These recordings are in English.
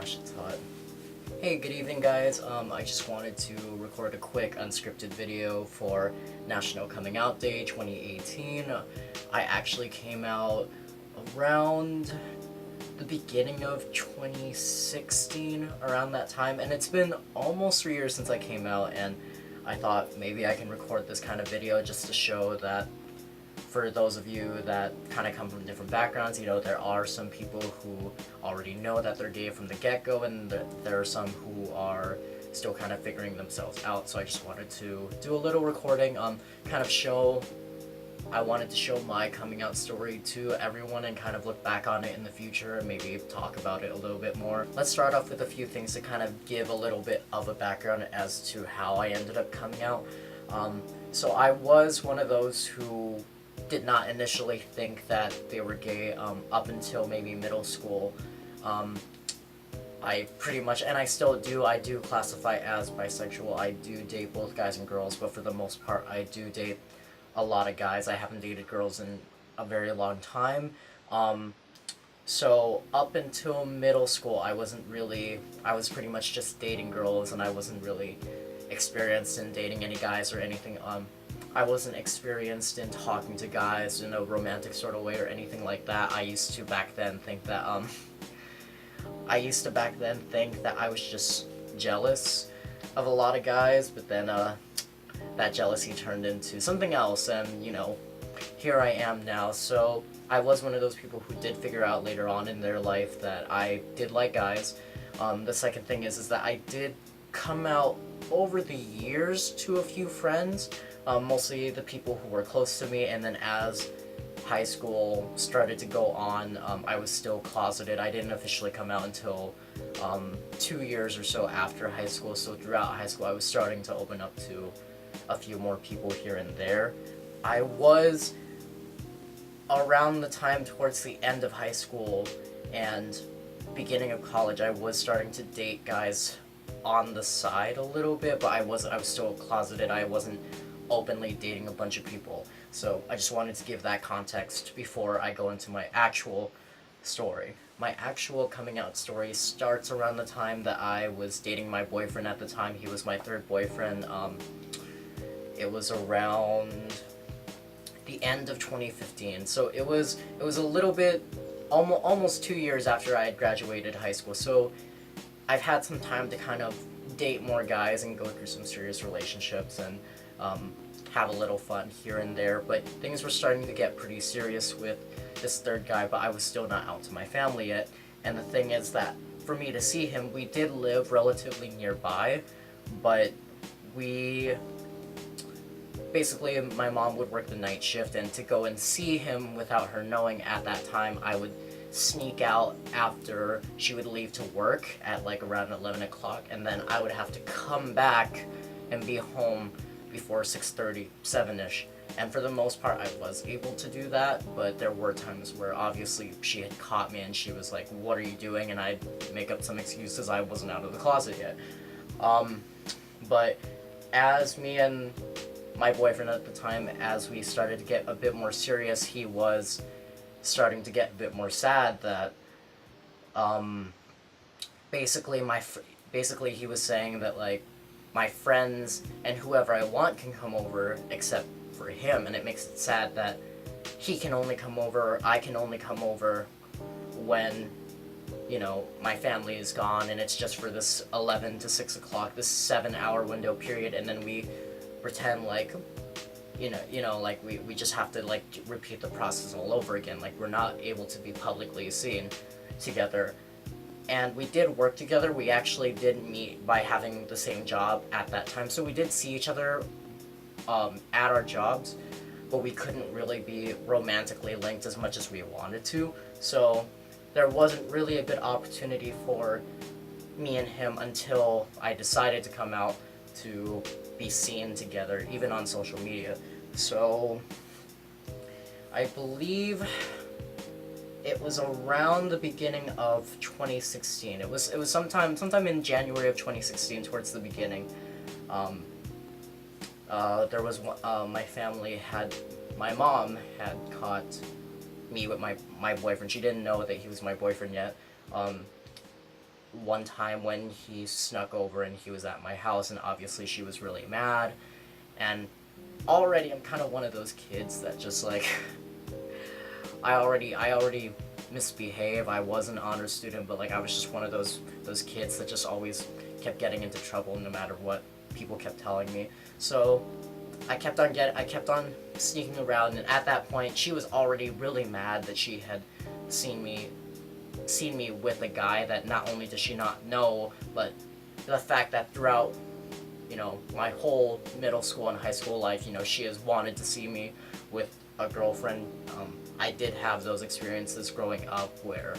gosh, it's hot. Hey, good evening guys. I just wanted to record a quick unscripted video for National Coming Out Day 2018. I actually came out around the beginning of 2016, around that time, and it's been almost 3 years since I came out, and I thought maybe I can record this kind of video just to show that for those of you that kind of come from different backgrounds, you know, there are some people who already know that they're gay from the get-go, and there are some who are still kind of figuring themselves out. So I just wanted to do a little recording, kind of show, I wanted to show my coming out story to everyone and kind of look back on it in the future and maybe talk about it a little bit more. Let's start off with a few things to kind of give a little bit of a background as to how I ended up coming out. So I was one of those who did not initially think that they were gay up until maybe middle school. I pretty much, and I still do, I do classify as bisexual. I do date both guys and girls, but for the most part I do date a lot of guys. I haven't dated girls in a very long time. So up until middle school I was pretty much just dating girls, and I wasn't really experienced in dating any guys or anything. I wasn't experienced in talking to guys in a romantic sort of way or anything like that. I used to back then think that I was just jealous of a lot of guys, but then that jealousy turned into something else, and you know, here I am now. So I was one of those people who did figure out later on in their life that I did like guys. The second thing is that I did come out over the years to a few friends, mostly the people who were close to me, and then as high school started to go on, I was still closeted. I didn't officially come out until 2 years or so after high school, so throughout high school I was starting to open up to a few more people here and there. I was, around the time towards the end of high school and beginning of college, I was starting to date guys on the side a little bit, but I was still closeted. I wasn't openly dating a bunch of people. So I just wanted to give that context before I go into my actual story. My actual coming out story starts around the time that I was dating my boyfriend at the time. He was my third boyfriend. It was around the end of 2015. So it was a little bit, almost 2 years after I had graduated high school. So I've had some time to kind of date more guys and go through some serious relationships and have a little fun here and there, but things were starting to get pretty serious with this third guy, but I was still not out to my family yet. And the thing is that for me to see him, we did live relatively nearby, but basically my mom would work the night shift, and to go and see him without her knowing at that time, I would sneak out after she would leave to work at like around 11 o'clock, and then I would have to come back and be home before 6:30, 7-ish. And for the most part I was able to do that, but there were times where obviously she had caught me and she was like, "What are you doing?" And I'd make up some excuses. I wasn't out of the closet yet. But as me and my boyfriend at the time, as we started to get a bit more serious, he was starting to get a bit more sad that basically he was saying that like my friends and whoever I want can come over except for him, and it makes it sad that he can only come over, or I can only come over when, you know, my family is gone, and it's just for this 11 to 6 o'clock, this 7-hour window period, and then we pretend like, you know, like we just have to like repeat the process all over again. Like we're not able to be publicly seen together. And we did work together. We actually did meet by having the same job at that time, so we did see each other at our jobs, but we couldn't really be romantically linked as much as we wanted to. So there wasn't really a good opportunity for me and him until I decided to come out to be seen together, even on social media. So I believe it was around the beginning of 2016. It was sometime in January of 2016, towards the beginning. There was my mom had caught me with my boyfriend. She didn't know that he was my boyfriend yet. one time when he snuck over and he was at my house, and obviously she was really mad. And already I'm kind of one of those kids that just like I already misbehave. I was an honor student, but like I was just one of those kids that just always kept getting into trouble no matter what people kept telling me. So I kept on sneaking around, and at that point she was already really mad that she had seen me with a guy that not only does she not know, but the fact that throughout, you know, my whole middle school and high school life, you know, she has wanted to see me with a girlfriend. I did have those experiences growing up where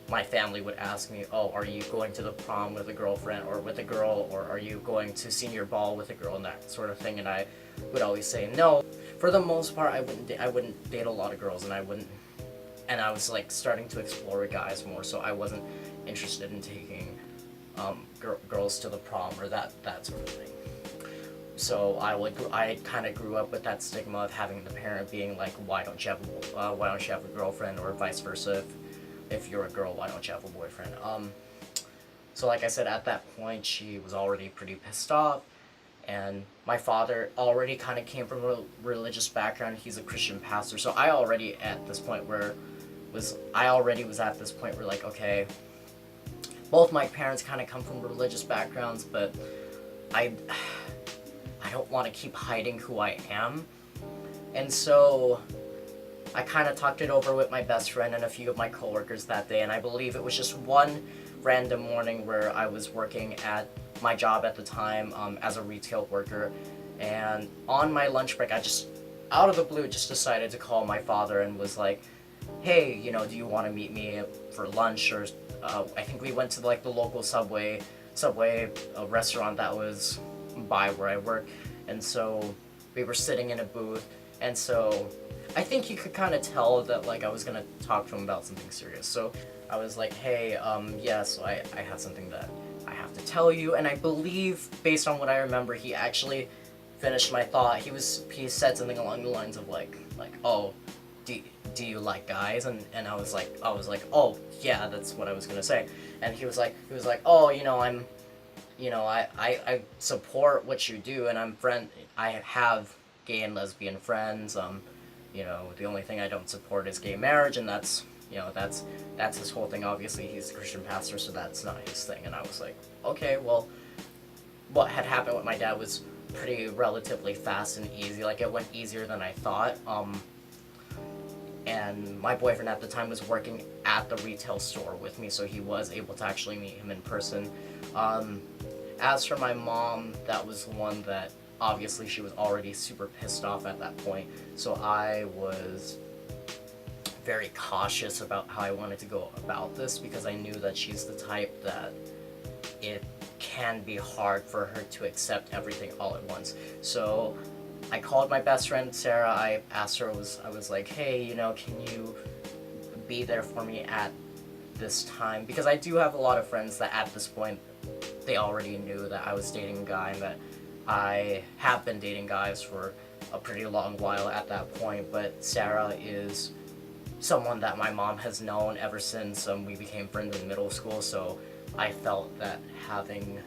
my family would ask me, oh, are you going to the prom with a girlfriend or with a girl, or are you going to senior ball with a girl, and that sort of thing, and I would always say no. For the most part, I wouldn't date a lot of girls, and I was like starting to explore guys more, so I wasn't interested in taking girls to the prom or that sort of thing. So I kind of grew up with that stigma of having the parent being like, why don't you have a girlfriend, or vice versa, if you're a girl, why don't you have a boyfriend? So like I said, at that point she was already pretty pissed off, and my father already kind of came from a religious background. He's a Christian pastor, so I already was at this point where like, okay, both my parents kind of come from religious backgrounds, but I don't want to keep hiding who I am. And so I kind of talked it over with my best friend and a few of my coworkers that day, and I believe it was just one random morning where I was working at my job at the time as a retail worker, and on my lunch break I just, out of the blue, just decided to call my father and was like, hey, you know, do you want to meet me for lunch? Or I think we went to like the local Subway restaurant that was by where I work, and so we were sitting in a booth, and so I think you could kind of tell that like I was gonna talk to him about something serious. So I was like, hey, yeah, so I have something that I have to tell you. And I believe, based on what I remember, he actually finished my thought. He said something along the lines of like, oh, do you like guys? And I was like, oh yeah, that's what I was gonna say. And he was like, oh, you know, I support what you do, and I have gay and lesbian friends. You know, the only thing I don't support is gay marriage, and that's his whole thing. Obviously, he's a Christian pastor, so that's not his thing. And I was like, okay, well, what had happened with my dad was pretty relatively fast and easy. Like, it went easier than I thought. And my boyfriend at the time was working at the retail store with me, so he was able to actually meet him in person. As for my mom, that was one that obviously she was already super pissed off at that point, so I was very cautious about how I wanted to go about this, because I knew that she's the type that it can be hard for her to accept everything all at once. So I called my best friend Sarah. I asked her, I was like, hey, you know, can you be there for me at this time? Because I do have a lot of friends that at this point, they already knew that I was dating a guy, and that I have been dating guys for a pretty long while at that point. But Sarah is someone that my mom has known ever since we became friends in middle school, so I felt that having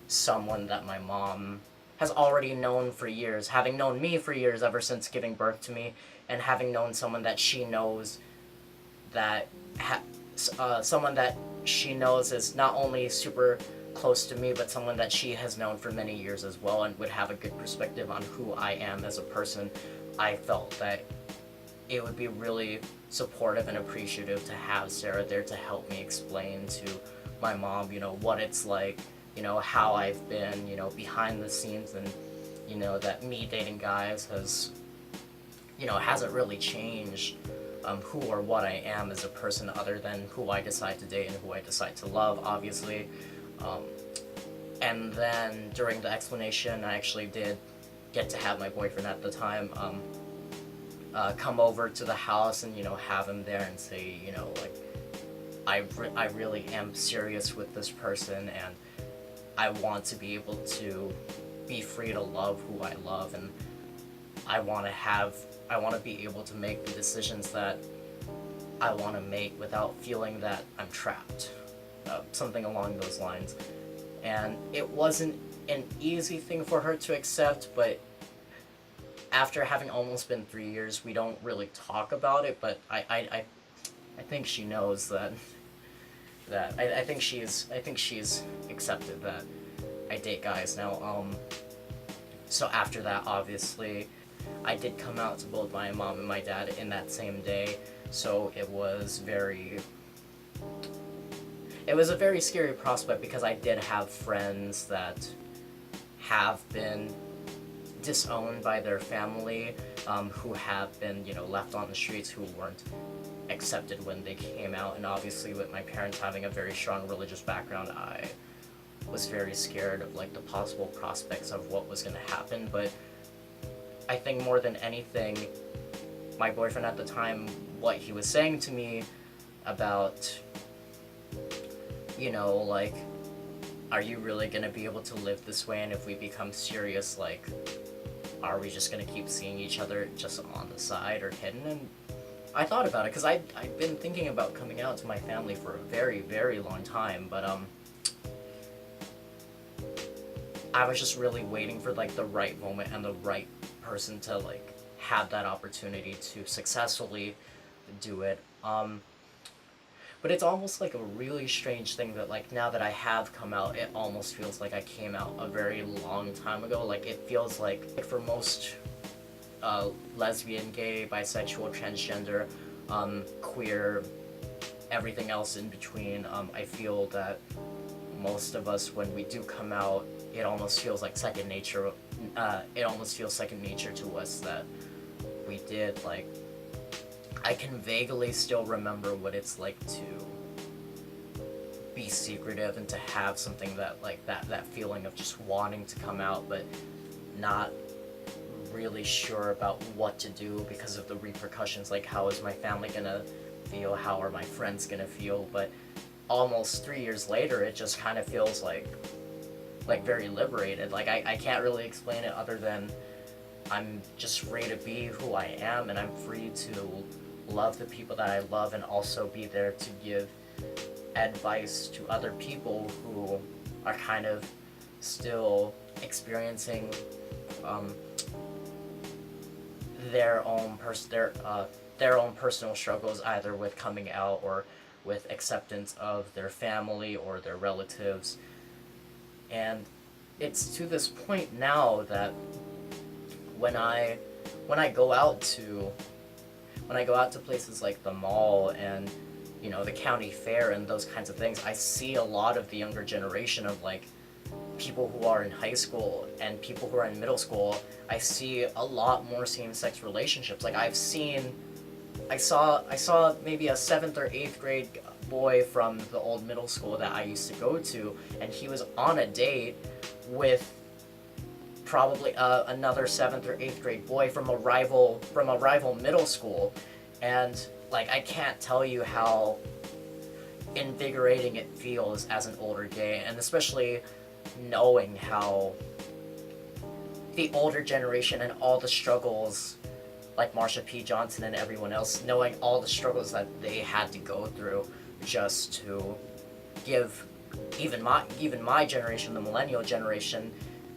someone that my mom has already known for years, having known me for years ever since giving birth to me, and having known someone that she knows that someone that she knows is not only super close to me, but someone that she has known for many years as well, and would have a good perspective on who I am as a person, I felt that it would be really supportive and appreciative to have Sarah there to help me explain to my mom, you know, what it's like, you know, how I've been, you know, behind the scenes, and, you know, that me dating guys has, you know, hasn't really changed who or what I am as a person, other than who I decide to date and who I decide to love, obviously. And then during the explanation, I actually did get to have my boyfriend at the time come over to the house and, you know, have him there and say, you know, like, I really am serious with this person, and I want to be able to be free to love who I love, and I want to be able to make the decisions that I want to make without feeling that I'm trapped. something along those lines. And it wasn't an easy thing for her to accept, but after having almost been 3 years, we don't really talk about it, but I think she knows that I think she's accepted that I date guys now. So after that, obviously, I did come out to both my mom and my dad in that same day, so it was a very scary prospect, because I did have friends that have been disowned by their family, who have been, left on the streets, who weren't accepted when they came out. And obviously, with my parents having a very strong religious background, I was very scared of like the possible prospects of what was going to happen. But I think more than anything, my boyfriend at the time, what he was saying to me about, like, are you really going to be able to live this way? And if we become serious, like, are we just going to keep seeing each other just on the side or hidden? And I thought about it, because I've been thinking about coming out to my family for a very, very long time, but I was just really waiting for like the right moment and the right person to like have that opportunity to successfully do it. But it's almost like a really strange thing that like now that I have come out, it almost feels like I came out a very long time ago. Like it feels like for most lesbian, gay, bisexual, transgender, queer, everything else in between, I feel that most of us, when we do come out, it almost feels like second nature. It almost feels second nature to us that we did. Like, I can vaguely still remember what it's like to be secretive and to have something that like that feeling of just wanting to come out but not really sure about what to do because of the repercussions. Like, how is my family gonna feel? How are my friends gonna feel? But almost 3 years later, it just kind of feels like very liberated. Like I can't really explain it other than I'm just free to be who I am, and I'm free to love the people that I love, and also be there to give advice to other people who are kind of still experiencing their own personal struggles, either with coming out or with acceptance of their family or their relatives. And it's to this point now that when I go out to places like the mall and the county fair and those kinds of things, I see a lot of the younger generation of like people who are in high school and people who are in middle school. I see a lot more same-sex relationships. Like I saw maybe a 7th or 8th grade boy from the old middle school that I used to go to, and he was on a date with probably another 7th or 8th grade boy from a rival middle school. And like, I can't tell you how invigorating it feels as an older gay, and especially knowing how the older generation and all the struggles, like Marsha P. Johnson and everyone else, knowing all the struggles that they had to go through just to give even my generation, the millennial generation,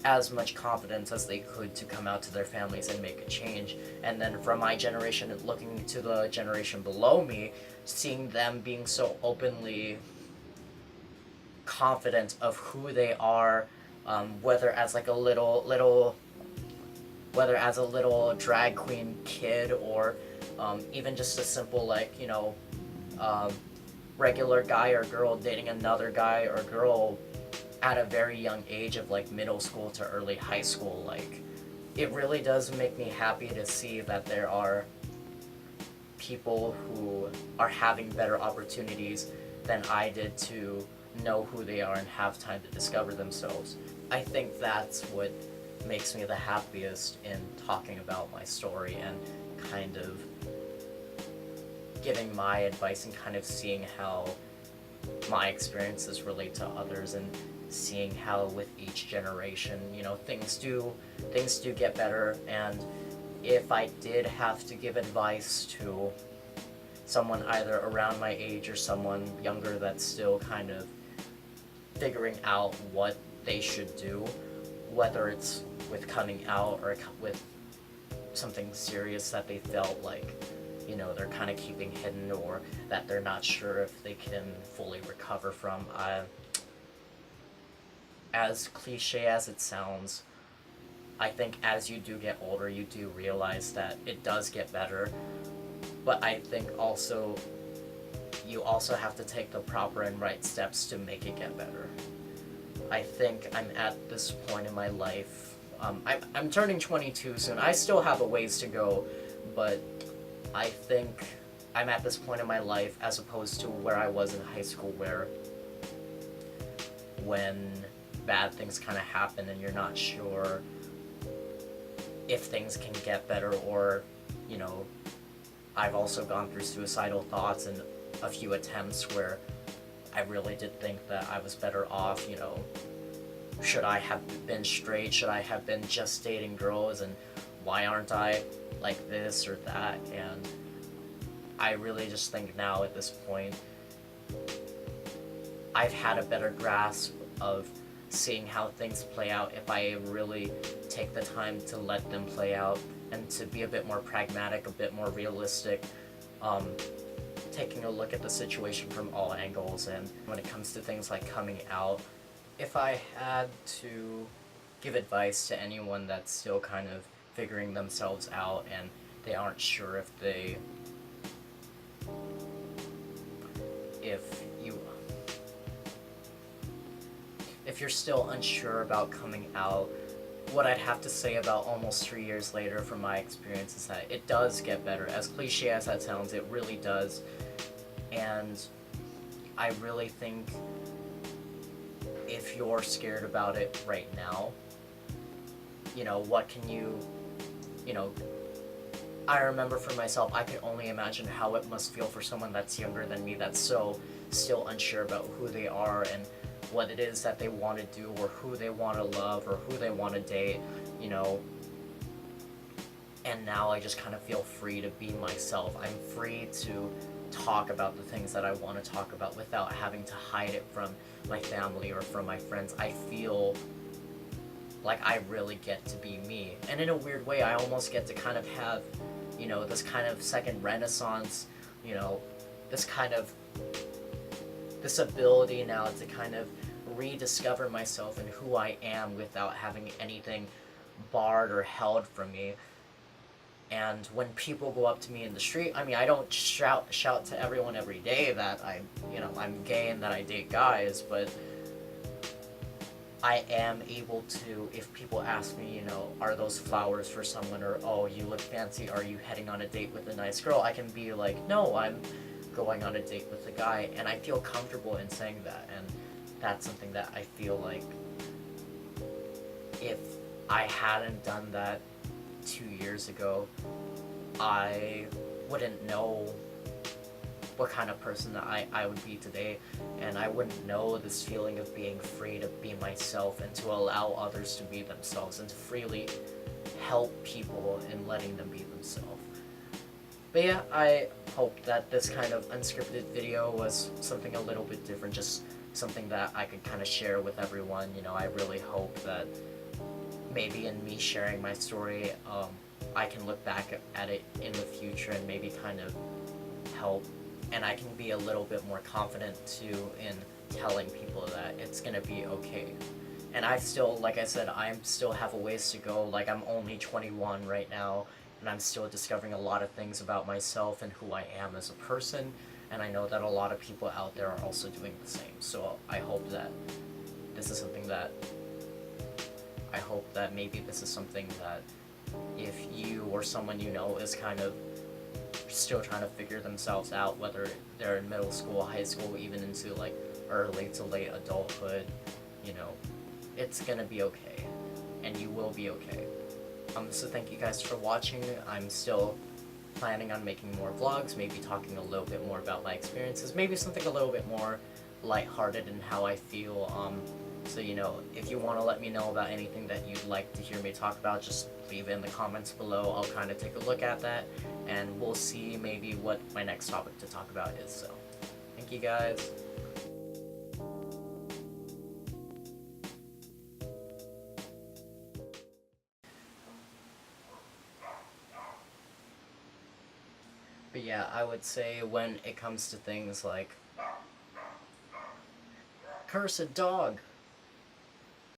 as much confidence as they could to come out to their families and make a change. And then from my generation, looking to the generation below me, seeing them being so openly confident of who they are, whether as like a little drag queen kid, or even just a simple like regular guy or girl dating another guy or girl at a very young age of like middle school to early high school. Like, it really does make me happy to see that there are people who are having better opportunities than I did to know who they are and have time to discover themselves. I think that's what makes me the happiest in talking about my story and kind of giving my advice and kind of seeing how my experiences relate to others, and seeing how with each generation, things do get better. And if I did have to give advice to someone either around my age or someone younger that's still kind of figuring out what they should do, whether it's with coming out or with something serious that they felt like, you know, they're kind of keeping hidden, or that they're not sure if they can fully recover from. As cliche as it sounds, I think as you do get older, you do realize that it does get better, but I think also you also have to take the proper and right steps to make it get better. I think I'm at this point in my life, I'm turning 22 soon. I still have a ways to go, but I think I'm at this point in my life as opposed to where I was in high school, where when bad things kind of happen and you're not sure if things can get better, or, you know, I've also gone through suicidal thoughts and a few attempts where I really did think that I was better off, you know, should I have been straight, should I have been just dating girls, and why aren't I like this or that? And I really just think now at this point I've had a better grasp of seeing how things play out if I really take the time to let them play out, and to be a bit more pragmatic, a bit more realistic, taking a look at the situation from all angles. And when it comes to things like coming out, if I had to give advice to anyone that's still kind of figuring themselves out and they aren't sure if you're still unsure about coming out, what I'd have to say about almost 3 years later from my experience is that it does get better. As cliche as that sounds, it really does. And I really think if you're scared about it right now, you know, what can you know, I remember for myself, I can only imagine how it must feel for someone that's younger than me, that's so still unsure about who they are and what it is that they want to do, or who they want to love, or who they want to date, you know. And now I just kind of feel free to be myself. I'm free to talk about the things that I want to talk about without having to hide it from my family or from my friends. I feel like I really get to be me. And in a weird way, I almost get to kind of have, you know, this kind of second renaissance, you know, this ability now to kind of rediscover myself and who I am without having anything barred or held from me. And when people go up to me in the street, I mean, I don't shout to everyone every day that I'm gay and that I date guys, but I am able to, if people ask me, you know, are those flowers for someone, or, oh, you look fancy, are you heading on a date with a nice girl, I can be like, no, I'm going on a date with a guy, and I feel comfortable in saying that. And that's something that I feel like if I hadn't done that 2 years ago, I wouldn't know what kind of person that I would be today, and I wouldn't know this feeling of being free to be myself and to allow others to be themselves and to freely help people in letting them be themselves. But yeah, I hope that this kind of unscripted video was something a little bit different, just something that I could kind of share with everyone. You know, I really hope that maybe in me sharing my story, I can look back at it in the future and maybe kind of help, and I can be a little bit more confident too in telling people that it's gonna be okay. And I still, like I said, I still have a ways to go. Like, I'm only 21 right now, and I'm still discovering a lot of things about myself and who I am as a person, and I know that a lot of people out there are also doing the same. So I hope that this is something that, maybe this is something that if you or someone you know is kind of still trying to figure themselves out, whether they're in middle school, high school, even into like early to late adulthood, you know, it's gonna be okay, and you will be okay. So thank you guys for watching. I'm still planning on making more vlogs, maybe talking a little bit more about my experiences, maybe something a little bit more lighthearted in how I feel. So, you know, if you want to let me know about anything that you'd like to hear me talk about, just leave it in the comments below. I'll kind of take a look at that, and we'll see maybe what my next topic to talk about is. So, thank you guys. But yeah, I would say when it comes to things like cursed dog,